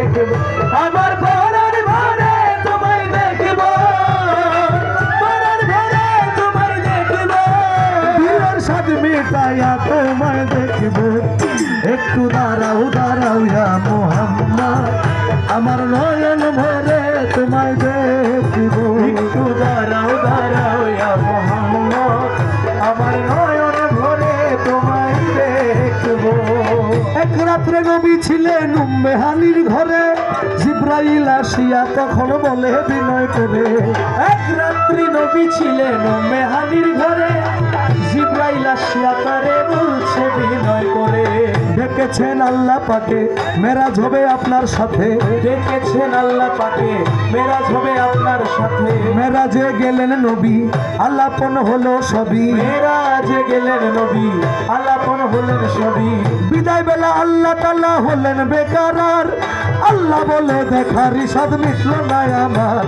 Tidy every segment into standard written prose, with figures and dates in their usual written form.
দেখব আমার পরাণ ভরে তোমায় দেখব পরাণ ভরে তোমায় দেখব দিলের স্বাদ মিটাইয়া তোমায় দেখব একটু দাঁড়াও দাঁড়াও ইয়া মুহাম্মদ আমার নয়ন ভরে তোমায় দেখব একটু দাঁড়াও দাঁড়াও ইয়া মুহাম্মদ আমার নয়ন ভরে তোমায় দেখব। এক রাত্রে নবী ছিলেন উম্মে হানির ঘরে জিবরাইল আসিয়া তখন বলে বিনয় করে এক রাত্রি নবী ছিলেন উম্মে হানির ঘরে জিবরাইল আসিয়া তারে বলছে বিনয় করে দেখেছেন আল্লাহ পাকে মেরাজ হবে আপনার সাথে দেখেছেন আল্লাহ পাকে মেরাজ হবে আপনার সাথে মেরাজে গেলেন নবী আল্লাপন হলো সবই মেরাজে গেলেন নবী আল্লাপন হলেন সবই বিদায় বেলা আল্লাহ তাআলা হলেন বেকারার আল্লাহ বলে দেখার ইসাদ মিটল না আমার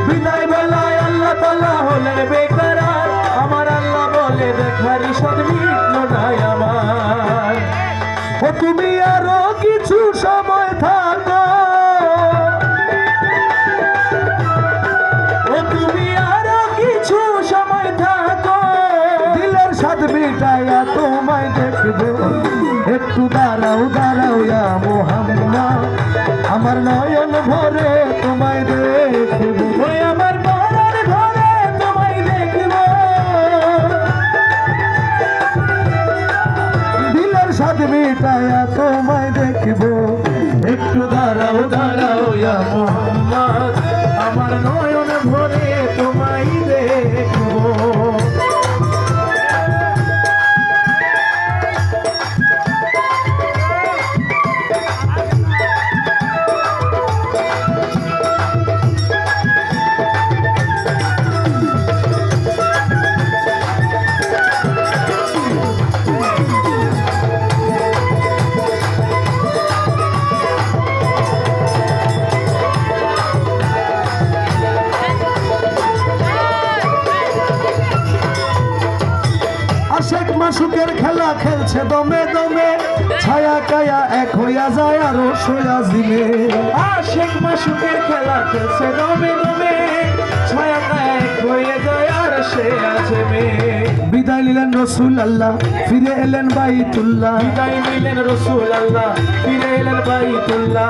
বিদায় বেলায় আল্লাহ তাআলা হলেন বেকারার আমার আল্লাহ বলে দেখার ইসাদ মিটল না আমার ও তুমি আরো কিছু সময় থাকো ও তুমি আরো কিছু সময় থাকো দিলের স্বাদ মিটাইয়া তোমায় দেখব একটু দাঁড়াও দাঁড়াও ইয়া মুহাম্মদ আমার নয়ন ভরে তোমায় দেখব আমার নয়ন ভরে তোমায় দেখব দিলের স্বাদ মিটাইয়া তোমায় দেখব একটু দাঁড়াও দাঁড়াও ইয়া মুহাম্মদ আমার নয়ন ভরে তোমায় দেখব। আশেক মাসুকের খেলা খেলছে দমে দমে ছায়া কায়া এক হইয়া যায় আর সোয়া জিমে আশেক মাসুকের খেলা খেলছে দমে দমে ছায়া কায়া এক হইয়া যায় আর সে আছে মে বিদায় নিলেন রসুল আল্লাহ ফিরে এলেন বাইতুল্লাহ বিদায় নিলেন রসুল আল্লাহ ফিরে এলেন বাইতুল্লাহ।